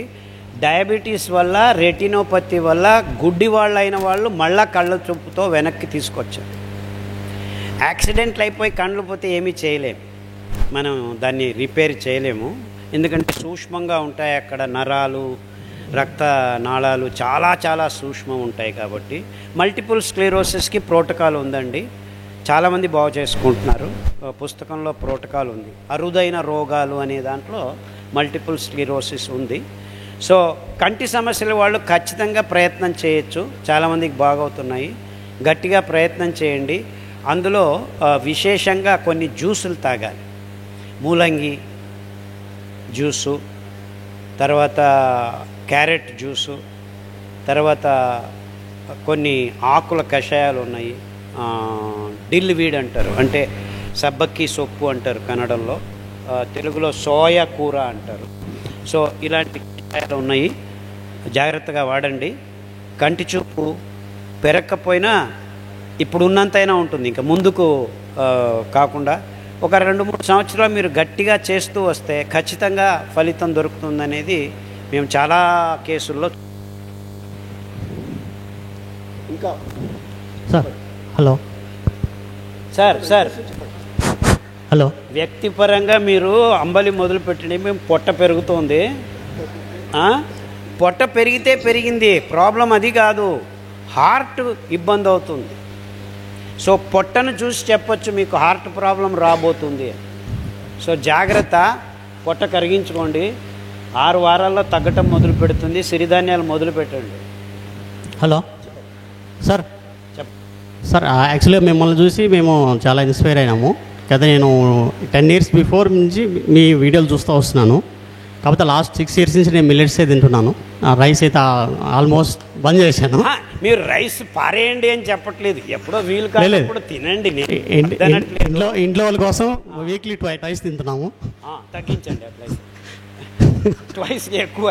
డయాబెటీస్ వల్ల, రెటినోపతి వల్ల గుడ్డి వాళ్ళు అయిన వాళ్ళు మళ్ళా కళ్ళ చూపుతో వెనక్కి తీసుకొచ్చారు. యాక్సిడెంట్లు అయిపోయి కళ్ళు పోతే ఏమీ చేయలేము, మనం దాన్ని రిపేర్ చేయలేము. ఎందుకంటే సూక్ష్మంగా ఉంటాయి అక్కడ నరాలు, రక్త నాళాలు చాలా చాలా సూక్ష్మం ఉంటాయి. కాబట్టి మల్టిపుల్ స్క్లెరోసిస్కి ప్రోటోకాల్ ఉందండి, చాలామంది బాగు చేసుకుంటున్నారు. పుస్తకంలో ప్రోటోకాల్ ఉంది. అరుదైన రోగాలు అనే దాంట్లో మల్టిపుల్ స్క్లెరోసిస్ ఉంది. సో కంటి సమస్యల వాళ్ళు ఖచ్చితంగా ప్రయత్నం చేయొచ్చు, చాలామందికి బాగవుతున్నాయి. గట్టిగా ప్రయత్నం చేయండి. అందులో విశేషంగా కొన్ని జ్యూసులు తాగాలి. మూలంగి జ్యూసు, తర్వాత క్యారెట్ జ్యూసు, తర్వాత కొన్ని ఆకుల కషాయాలు ఉన్నాయి. డిల్ వీడ్ అంటారు, అంటే సబ్బక్కి సొప్పు అంటారు కన్నడంలో, తెలుగులో సోయా కూర అంటారు. సో ఇలాంటి కషాయాలు ఉన్నాయి, జాగ్రత్తగా వాడండి. కంటి చూపు పెరగకపోయినా ఇప్పుడు ఉన్నంతైనా ఉంటుంది, ఇంకా ముందుకు కాకుండా ఒక 2-3 సంవత్సరాలు మీరు గట్టిగా చేస్తూ వస్తే ఖచ్చితంగా ఫలితం దొరుకుతుందనేది మేము చాలా కేసుల్లో. ఇంకా సార్ హలో సార్ హలో వ్యక్తిపరంగా మీరు అంబలి మొదలుపెట్టండి. మేము పొట్ట పెరుగుతోంది, పొట్ట పెరిగితే పెరిగింది, ప్రాబ్లం అది కాదు, హార్ట్ ఇబ్బంది అవుతుంది. సో పొట్టను చూసి చెప్పొచ్చు మీకు హార్ట్ ప్రాబ్లం రాబోతుంది. సో జాగ్రత్త, పొట్ట కరిగించుకోండి. 6 వారాల్లో తగ్గటం మొదలు పెడుతుంది. సిరిధాన్యాలు మొదలు పెట్టండి. హలో సార్ సార్ యాక్చువల్గా మిమ్మల్ని చూసి మేము చాలా ఇన్స్పైర్ అయినాము కదా. నేను 10 years బిఫోర్ నుంచి మీ వీడియోలు చూస్తూ వస్తున్నాను. కాకపోతే లాస్ట్ 6 years నుంచి నేను మిల్లెట్సే తింటున్నాను. రైస్ అయితే ఆల్మోస్ట్ బంద్ చేశాను. మీరు రైస్ పారేయండి అని చెప్పట్లేదు, ఎప్పుడో వీలు కాదు తినండి. ఇంట్లో వాళ్ళ కోసం వీక్లీ ట్వైస్ తింటున్నాము. తగ్గించండి అట్లయితే, ట్వైస్ ఎక్కువ,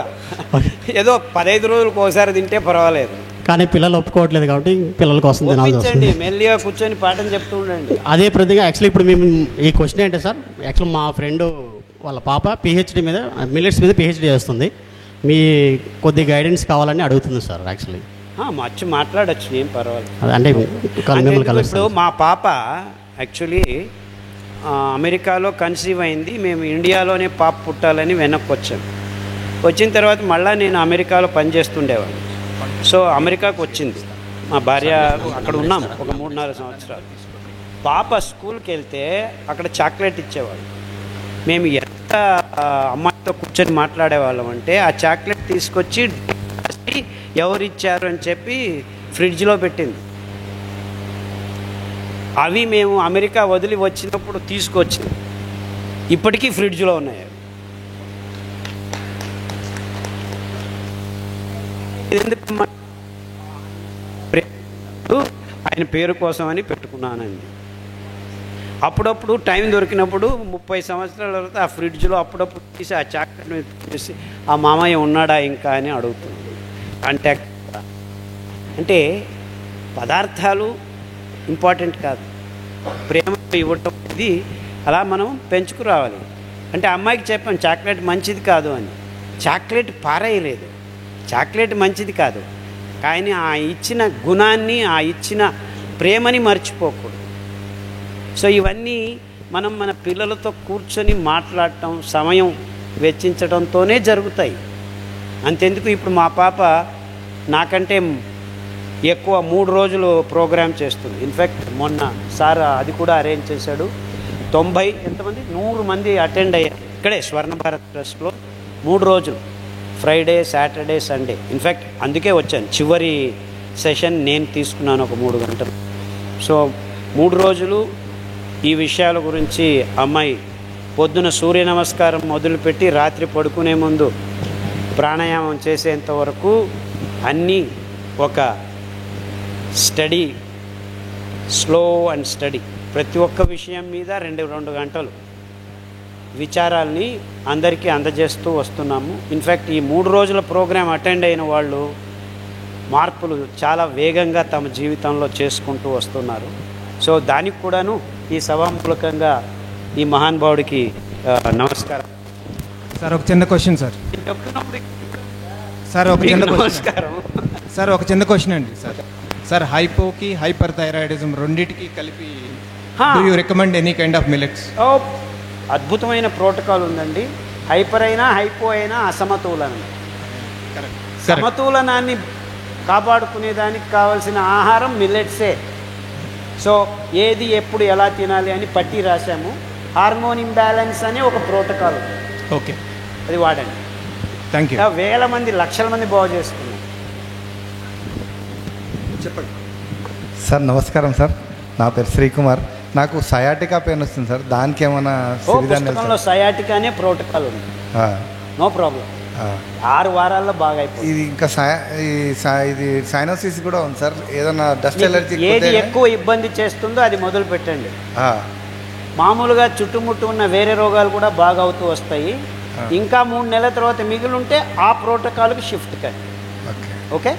ఏదో 15 రోజులకు ఒకసారి తింటే పర్వాలేదు. కానీ పిల్లలు ఒప్పుకోవట్లేదు కాబట్టి పిల్లల కోసం తినాల్సి వస్తుంది. మెల్లిగా కూర్చొని పాఠం చెప్తూ ఉండండి. అదే ప్రతిగా యాక్చువల్లీ ఇప్పుడు మేము ఈ క్వశ్చన్ ఏంటంటే సార్, యాక్చువల్ మా ఫ్రెండ్ వాళ్ళ పాప పిహెచ్డి మీద మిల్లెట్స్ మీద పిహెచ్డి చేస్తుంది. మీ కొద్ది గైడెన్స్ కావాలని అడుగుతుంది సార్. యాక్చువల్లీ వచ్చి మాట్లాడచ్చు, ఏం పర్వాలేదు. అంటే ఇప్పుడు మా పాప యాక్చువల్లీ అమెరికాలో కన్సీవ్ అయింది. మేము ఇండియాలోనే పాప పుట్టాలని వెనక్కి వచ్చాము. వచ్చిన తర్వాత మళ్ళీ నేను అమెరికాలో పనిచేస్తుండేవాడిని. సో అమెరికాకు వచ్చింది మా భార్య, అక్కడ ఉన్నాం ఒక 3-4 సంవత్సరాలు. పాప స్కూల్కి వెళ్తే అక్కడ చాక్లెట్ ఇచ్చేవాళ్ళు. మేము ఎంత అమ్మాయితో కూర్చొని మాట్లాడేవాళ్ళం అంటే ఆ చాక్లెట్ తీసుకొచ్చి ఎవరిచ్చారు అని చెప్పి ఫ్రిడ్జ్లో పెట్టింది. అవి మేము అమెరికా వదిలి వచ్చినప్పుడు తీసుకొచ్చింది, ఇప్పటికీ ఫ్రిడ్జ్లో ఉన్నాయి. ఆయన పేరు కోసం అని పెట్టుకున్నానండి. అప్పుడప్పుడు టైం దొరికినప్పుడు 30 సంవత్సరాల తర్వాత ఆ ఫ్రిడ్జ్లో అప్పుడప్పుడు తీసి ఆ చాక్లెట్ని తీసి ఆ మామయ్య ఉన్నాడా ఇంకా అని అడుగుతుంది. కాంటాక్ట్ అంటే పదార్థాలు ఇంపార్టెంట్ కాదు, ప్రేమ ఇవ్వటం ఇది అలా మనం పెంచుకురావాలి. అంటే అమ్మాయికి చెప్పాను చాక్లెట్ మంచిది కాదు అని, చాక్లెట్ పారేయలేదు, చాక్లెట్ మంచిది కాదు, కానీ ఆ ఇచ్చిన గుణాన్ని, ఆ ఇచ్చిన ప్రేమని మర్చిపోకూడదు. సో ఇవన్నీ మనం మన పిల్లలతో కూర్చొని మాట్లాడటం, సమయం వెచ్చించడంతోనే జరుగుతాయి. అంతెందుకు ఇప్పుడు మా పాప నాకంటే ఎక్కువ 3 రోజులు ప్రోగ్రామ్ చేస్తుంది. ఇన్ఫ్యాక్ట్ మొన్న సార్ అది కూడా అరేంజ్ చేశాడు. 100 మంది అటెండ్ అయ్యారు ఇక్కడే స్వర్ణ భారత్ ట్రస్ట్లో 3 రోజులు, ఫ్రైడే, సాటర్డే, సండే. ఇన్ఫ్యాక్ట్ అందుకే వచ్చాను, చివరి సెషన్ నేను తీసుకున్నాను ఒక 3 గంటలు. సో 3 రోజులు ఈ విషయాల గురించి అమ్మాయి పొద్దున సూర్య నమస్కారం మొదలుపెట్టి రాత్రి పడుకునే ముందు ప్రాణాయామం చేసేంత వరకు అన్నీ ఒక స్టడీ, స్లో అండ్ స్టడీ, ప్రతి ఒక్క విషయం మీద 2 గంటలు విచారాల్ని అందరికీ అందజేస్తూ వస్తున్నాము. ఇన్ఫ్యాక్ట్ ఈ 3 రోజుల ప్రోగ్రాం అటెండ్ అయిన వాళ్ళు మార్పులు చాలా వేగంగా తమ జీవితంలో చేసుకుంటూ వస్తున్నారు. సో దానికి కూడాను ఈ సభాముఖంగా ఈ మహానుభావుడికి నమస్కారం. సార్ ఒక చిన్న క్వశ్చన్ సార్. సార్ ఒక చిన్న క్వశ్చన్ నమస్కారం. సార్ ఒక చిన్న క్వశ్చన్ అండి సార్ హైపోకి హైపర్ థైరాయిడిజం రెండింటికి కలిపి do you recommend any kind of millets? అద్భుతమైన ప్రోటోకాల్ ఉందండి. హైపర్ అయినా హైపో అయినా అసమతులనం. సమతులనాన్ని కాపాడుకునేదానికి కావాల్సిన ఆహారం మిల్లెట్సే. సో ఏది ఎప్పుడు ఎలా తినాలి అని పట్టి రాశాము. హార్మోన్ ఇంబ్యాలెన్స్ అనే ఒక ప్రోటోకాల్ ఉంది. ఓకే, అది వాడండి. Thank you. వేల మంది లక్షల మంది బాగు చేసుకున్నారు. చెప్పండి సార్. నమస్కారం సార్, నా పేరు శ్రీకుమార్. నాకు సయాటికా పెయిన్ వస్తుంది సార్, దానికి ఏమైనా పుస్తకంలో సయాటికా అనే ప్రోటోకాల్ ఉంది. No problem. 6 వారాల్లో బాగా అయిపోయింది. ఇది ఇంకా ఇది సైనోసిస్ కూడా ఉంది సార్. ఏదైనా డస్ట్ ఎలర్జీ ఏది ఎక్కువ ఇబ్బంది చేస్తుందో అది మొదలు పెట్టండి. మామూలుగా చుట్టుముట్టు ఉన్న వేరే రోగాలు కూడా బాగా అవుతూ వస్తాయి. ఇంకా 3 నెలల తర్వాత మిగిలి ఉంటే ఆ ప్రోటోకాల్కి షిఫ్ట్ కండి. ఓకే,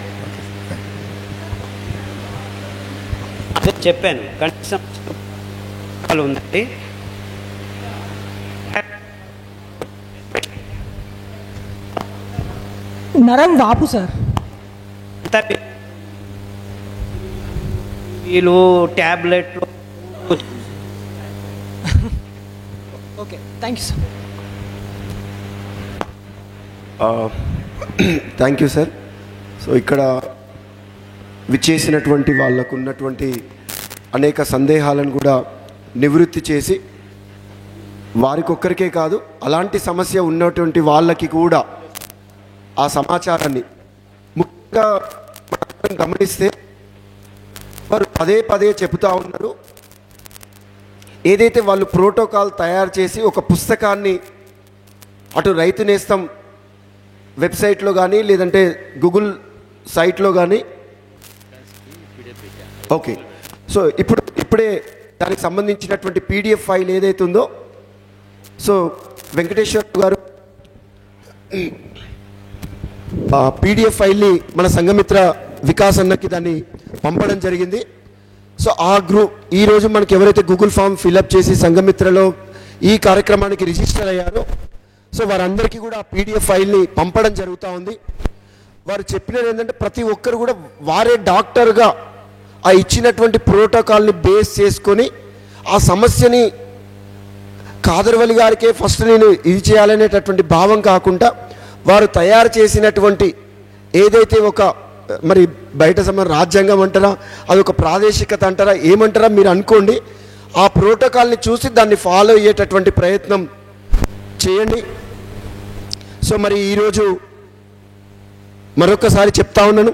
చెప్పాను కనీసం ఉందండి. నరం వాపు సార్. వీళ్ళు ట్యాబ్లెట్లు. Okay, thank you sir. Thank you sir. So ఇక్కడ విచ్చేసినటువంటి వాళ్ళకు ఉన్నటువంటి అనేక సందేహాలను కూడా నివృత్తి చేసి వారికొక్కరికే కాదు అలాంటి సమస్య ఉన్నటువంటి వాళ్ళకి కూడా ఆ సమాచారాన్ని ముఖ్యంగా గమనిస్తే వారు పదే పదే చెబుతూ ఉన్నారు. ఏదైతే వాళ్ళు ప్రోటోకాల్ తయారు చేసి ఒక పుస్తకాన్ని అటు రైతు నేస్తం వెబ్సైట్లో కానీ లేదంటే గూగుల్ సైట్లో కానీ ఓకే. సో ఇప్పుడే దానికి సంబంధించినటువంటి పీడిఎఫ్ ఫైల్ ఏదైతే ఉందో సో వెంకటేశ్వర గారు పీడిఎఫ్ ఫైల్ని మన సంఘమిత్ర వికాస్ అన్నకి దాన్ని పంపడం జరిగింది. సో ఆ గ్రూప్ ఈరోజు మనకి ఎవరైతే గూగుల్ ఫామ్ ఫిలప్ చేసి సంఘమిత్రలో ఈ కార్యక్రమానికి రిజిస్టర్ అయ్యారో సో వారందరికీ కూడా ఆ పీడిఎఫ్ ఫైల్ని పంపడం జరుగుతూ ఉంది. వారు చెప్పినది ఏంటంటే ప్రతి ఒక్కరు కూడా వారే డాక్టర్గా ఆ ఇచ్చినటువంటి ప్రోటోకాల్ని బేస్ చేసుకొని ఆ సమస్యని కాదర్వలి గారికే ఫస్ట్ నేను ఇది చేయాలనేటటువంటి భావం కాకుండా వారు తయారు చేసినటువంటి ఏదైతే ఒక మరి బయట రాజ్యాంగం అంటారా అదొక ప్రాదేశికత అంటారా ఏమంటారా మీరు అనుకోండి. ఆ ప్రోటోకాల్ని చూసి దాన్ని ఫాలో అయ్యేటటువంటి ప్రయత్నం చేయండి. సో మరి ఈరోజు మరొకసారి చెప్తా ఉన్నాను,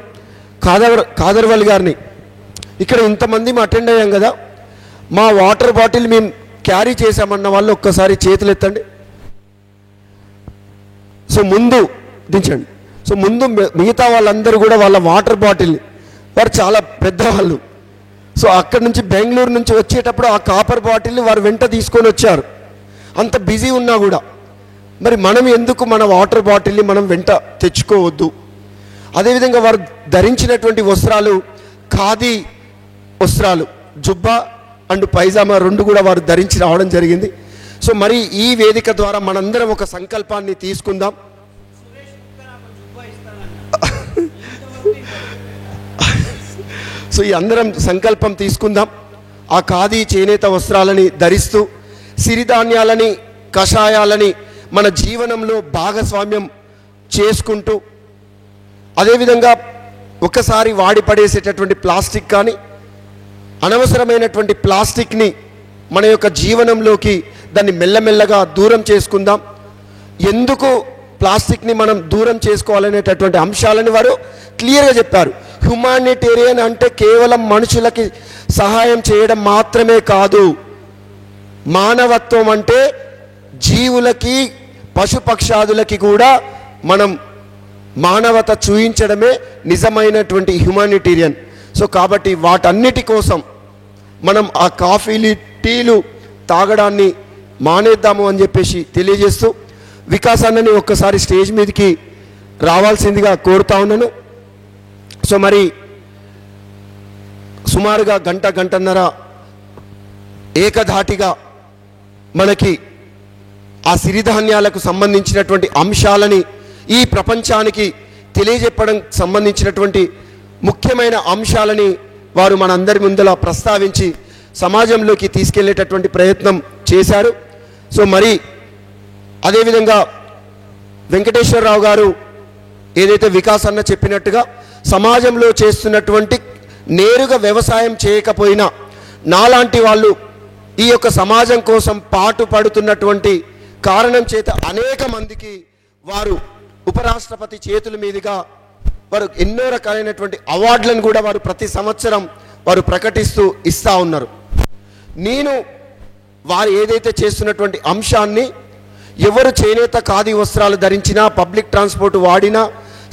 కాదర్వలి గారిని ఇక్కడ ఇంతమంది అటెండ్ అయ్యాం కదా, మా వాటర్ బాటిల్ మేము క్యారీ చేశామన్న వాళ్ళు ఒక్కసారి చేతులు ఎత్తండి. సో ముందు దించండి. సో ముందు మిగతా వాళ్ళందరూ కూడా వాళ్ళ వాటర్ బాటిల్ వారు చాలా పెద్దవాళ్ళు. సో అక్కడి నుంచి బెంగళూరు నుంచి వచ్చేటప్పుడు ఆ కాపర్ బాటిల్ని వారు వెంట తీసుకొని వచ్చారు. అంత బిజీ ఉన్నా కూడా మరి మనం ఎందుకు మన వాటర్ బాటిల్ని మనం వెంట తెచ్చుకోవద్దు? అదేవిధంగా వారు ధరించినటువంటి వస్త్రాలు ఖాదీ వస్త్రాలు, జుబ్బా అండ్ పైజామా 2 కూడా వారు ధరించి రావడం జరిగింది. సో మరి ఈ వేదిక ద్వారా మనందరం ఒక సంకల్పాన్ని తీసుకుందాం. సో ఈ అందరం సంకల్పం తీసుకుందాం. ఆ ఖాదీ చేనేత వస్త్రాలని ధరిస్తూ సిరిధాన్యాలని కషాయాలని మన జీవనంలో భాగస్వామ్యం చేసుకుంటూ అదేవిధంగా ఒకసారి వాడి పడేసేటటువంటి ప్లాస్టిక్ కానీ అనవసరమైనటువంటి ప్లాస్టిక్ని మన యొక్క జీవనంలోకి దాన్ని మెల్లమెల్లగా దూరం చేసుకుందాం. ఎందుకు ప్లాస్టిక్ని మనం దూరం చేసుకోవాలనేటటువంటి అంశాలని వారు క్లియర్గా చెప్పారు. హ్యుమానిటేరియన్ అంటే కేవలం మనుషులకి సహాయం చేయడం మాత్రమే కాదు, మానవత్వం అంటే జీవులకి పశుపక్షాదులకి కూడా మనం మానవత చూయించడమే నిజమైనటువంటి హ్యుమానిటేరియన్. సో కాబట్టి వాటన్నిటి కోసం మనం ఆ కాఫీలు టీలు తాగడాన్ని మానేద్దాము అని చెప్పేసి తెలియజేస్తూ వికాసాన్ని ఒక్కసారి స్టేజ్ మీదకి రావాల్సిందిగా కోరుతా ఉన్నాను. సో మరి సుమారుగా గంటన్నర ఏకధాటిగా మనకి ఆ సిరిధాన్యాలకు సంబంధించినటువంటి అంశాలని ఈ ప్రపంచానికి తెలియజెప్పడం సంబంధించినటువంటి ముఖ్యమైన అంశాలని వారు మనందరి ముందర ప్రస్తావించి సమాజంలోకి తీసుకెళ్లేటటువంటి ప్రయత్నం చేశారు. సో మరి అదేవిధంగా వెంకటేశ్వరరావు గారు ఏదైతే వికాస్ అన్న చెప్పినట్టుగా సమాజంలో చేస్తున్నటువంటి నేరుగా వ్యవసాయం చేయకపోయినా నాలాంటి వాళ్ళు ఈ యొక్క సమాజం కోసం పాటుపడుతున్నటువంటి కారణం చేత అనేక మందికి వారు ఉపరాష్ట్రపతి చేతుల మీదుగా వారు ఎన్నో రకాలైనటువంటి అవార్డులను కూడా వారు ప్రతి సంవత్సరం వారు ప్రకటిస్తూ ఇస్తూ ఉన్నారు. నేను వారు ఏదైతే చేస్తున్నటువంటి అంశాన్ని ఎవరు చేనేత ఖాదీ వస్త్రాలు ధరించినా, పబ్లిక్ ట్రాన్స్పోర్ట్ వాడినా,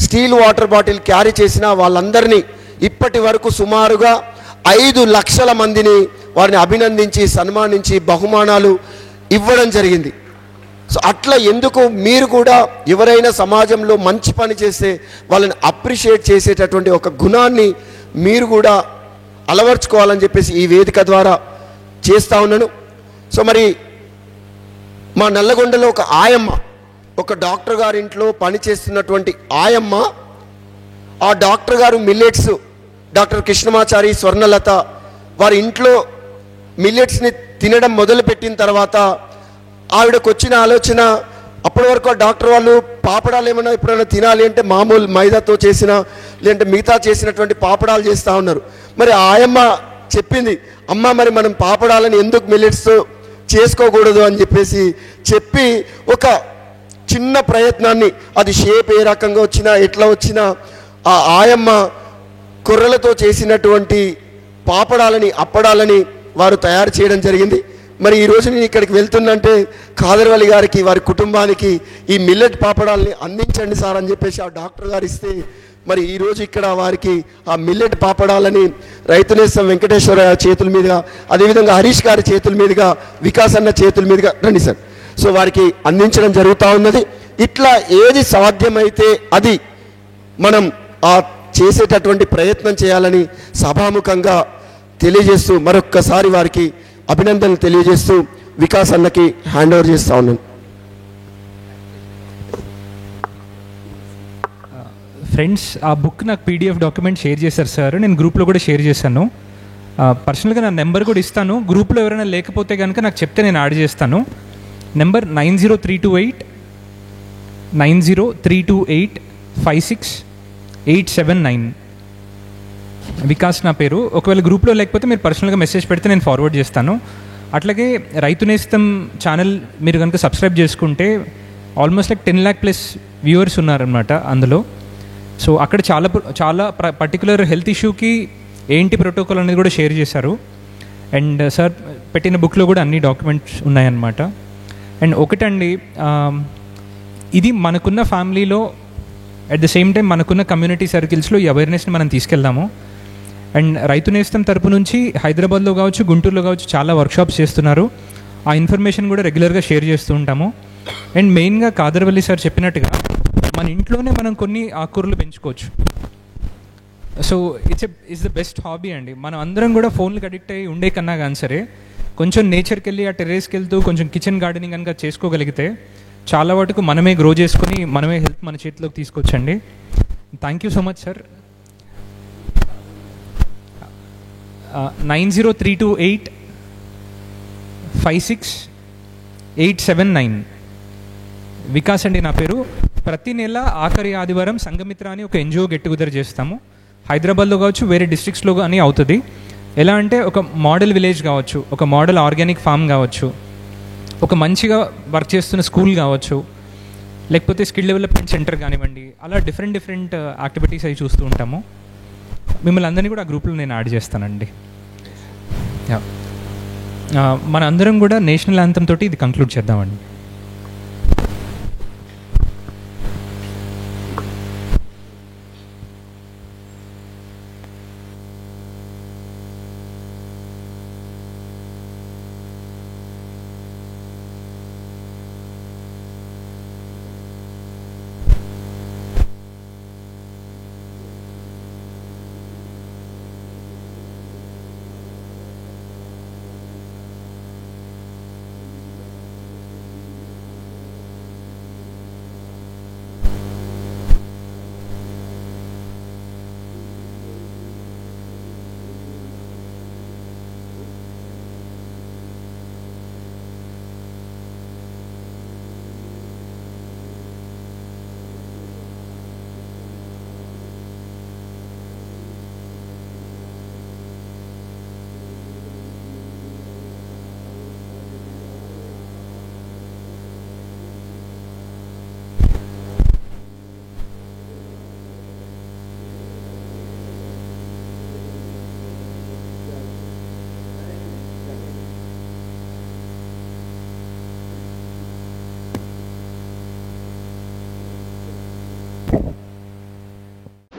స్టీల్ వాటర్ బాటిల్ క్యారీ చేసినా వాళ్ళందరినీ ఇప్పటి వరకు సుమారుగా 5 లక్షల మందిని వారిని అభినందించి సన్మానించి బహుమానాలు ఇవ్వడం జరిగింది. సో అట్లా ఎందుకు మీరు కూడా ఎవరైనా సమాజంలో మంచి పని చేస్తే వాళ్ళని అప్రిషియేట్ చేసేటటువంటి ఒక గుణాన్ని మీరు కూడా అలవర్చుకోవాలని చెప్పేసి ఈ వేదిక ద్వారా చేస్తూ ఉన్నాను. సో మరి మా నల్లగొండలో ఒక ఆయమ్మ, ఒక డాక్టర్ గారి ఇంట్లో పనిచేస్తున్నటువంటి ఆయమ్మ, ఆ డాక్టర్ గారు మిల్లెట్స్, డాక్టర్ కృష్ణమాచారి, స్వర్ణలత వారి ఇంట్లో మిల్లెట్స్ని తినడం మొదలుపెట్టిన తర్వాత ఆవిడకు వచ్చిన ఆలోచన, అప్పటి వరకు ఆ డాక్టర్ వాళ్ళు పాపడాలు ఏమైనా ఎప్పుడైనా తినాలి అంటే మామూలు మైదాతో చేసిన లేదంటే మిగతా చేసినటువంటి పాపడాలు చేస్తూ ఉన్నారు. మరి ఆయమ్మ చెప్పింది, అమ్మ మరి మనం పాపడాలని ఎందుకు మిల్లెట్స్తో చేసుకోకూడదు అని చెప్పేసి చెప్పి ఒక చిన్న ప్రయత్నాన్ని, అది షేప్ ఏ రకంగా వచ్చినా ఎట్లా వచ్చినా ఆ ఆయమ్మ కొర్రలతో చేసినటువంటి పాపడాలని అప్పడాలని వారు తయారు చేయడం జరిగింది. మరి ఈరోజు నేను ఇక్కడికి వెళ్తున్నంటే ఖాదర్వలి గారికి వారి కుటుంబానికి ఈ మిల్లెట్ పాపడాలని అందించండి సార్ అని చెప్పేసి ఆ డాక్టర్ గారు ఇస్తే, మరి ఈరోజు ఇక్కడ వారికి ఆ మిల్లెట్ పాపడాలని రైతునేస్తం వెంకటేశ్వర చేతుల మీదుగా, అదేవిధంగా హరీష్ గారి చేతుల మీదుగా, వికాస్ అన్న చేతుల మీదుగా రండి సార్, సో వారికి అందించడం జరుగుతూ ఉన్నది. ఇట్లా ఏది సాధ్యమైతే అది మనం ఆ చేసేటటువంటి ప్రయత్నం చేయాలని సభాముఖంగా తెలియజేస్తూ మరొక్కసారి వారికి అభినందనలు తెలియజేస్తూ వికాస్ అన్నకి హ్యాండ్ ఓవర్ చేస్తూ ఉన్నాను. ఫ్రెండ్స్, ఆ బుక్ నాకు పీడిఎఫ్ డాక్యుమెంట్ షేర్ చేశారు సార్, నేను గ్రూప్లో కూడా షేర్ చేశాను. పర్సనల్గా నా నెంబర్ కూడా ఇస్తాను, గ్రూప్లో ఎవరైనా లేకపోతే కనుక నాకు చెప్తే నేను యాడ్ చేస్తాను. నెంబర్ 9032856879. వికాస్ నా పేరు. ఒకవేళ గ్రూప్లో లేకపోతే మీరు పర్సనల్గా మెసేజ్ పెడితే నేను ఫార్వర్డ్ చేస్తాను. అట్లాగే రైతు నేస్తం ఛానల్ మీరు కనుక సబ్స్క్రైబ్ చేసుకుంటే almost like 10 lakh plus viewers ఉన్నారనమాట అందులో. సో అక్కడ చాలా పర్టికులర్ హెల్త్ ఇష్యూకి ఏంటి ప్రోటోకాల్ అనేది కూడా షేర్ చేశారు. అండ్ సార్ పెట్టిన బుక్లో కూడా అన్ని డాక్యుమెంట్స్ ఉన్నాయన్నమాట. అండ్ ఒకటండి, ఇది మనకున్న ఫ్యామిలీలో అట్ ద సేమ్ టైం మనకున్న కమ్యూనిటీ సర్కిల్స్లో ఈ అవేర్నెస్ని మనం తీసుకెళ్దాము. అండ్ రైతు నేస్తం తరపు నుంచి హైదరాబాద్లో కావచ్చు, గుంటూరులో కావచ్చు చాలా వర్క్షాప్స్ చేస్తున్నారు. ఆ ఇన్ఫర్మేషన్ కూడా రెగ్యులర్గా షేర్ చేస్తూ ఉంటాము. అండ్ మెయిన్గా కాదర్వల్లి సార్ చెప్పినట్టుగా మన ఇంట్లోనే మనం కొన్ని ఆకుకూరలు పెంచుకోవచ్చు. So it's the best hobby అండి. మనం అందరం కూడా ఫోన్లకు అడిక్ట్ అయ్యి ఉండే కన్నా కానీ సరే కొంచెం నేచర్కి వెళ్ళి ఆ టెర్రస్కి వెళ్తూ కొంచెం కిచెన్ గార్డెనింగ్ కనుక చేసుకోగలిగితే చాలా వాటికి మనమే గ్రో చేసుకుని మనమే హెల్త్ మన చేతిలోకి తీసుకొచ్చండి. Thank you so much sir. 9032856879. Vikas అండి నా పేరు. ప్రతి నెల ఆఖరి ఆదివారం సంఘమిత్ర అని ఒక ఎన్జిఓ గెట్ టుగెదర్ చేస్తాము. హైదరాబాద్లో కావచ్చు, వేరే డిస్ట్రిక్ట్స్లో కానీ అవుతుంది. ఎలా అంటే ఒక మోడల్ విలేజ్ కావచ్చు, ఒక మోడల్ ఆర్గానిక్ ఫామ్ కావచ్చు, ఒక మంచిగా వర్క్ చేస్తున్న స్కూల్ కావచ్చు, లేకపోతే స్కిల్ డెవలప్మెంట్ సెంటర్ కానివ్వండి, అలా డిఫరెంట్ యాక్టివిటీస్ అవి చూస్తూ ఉంటాము. మిమ్మల్ని అందరినీ కూడా ఆ గ్రూప్లో నేను యాడ్ చేస్తానండి. మన అందరం కూడా నేషనల్ యాంథమ్ తోటి ఇది కంక్లూడ్ చేద్దామండి.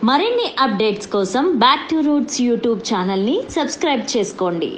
మరిన్ని అప్డేట్స్ కోసం బ్యాక్ టు రూట్స్ యూట్యూబ్ ఛానల్ని సబ్స్క్రైబ్ చేసుకోండి.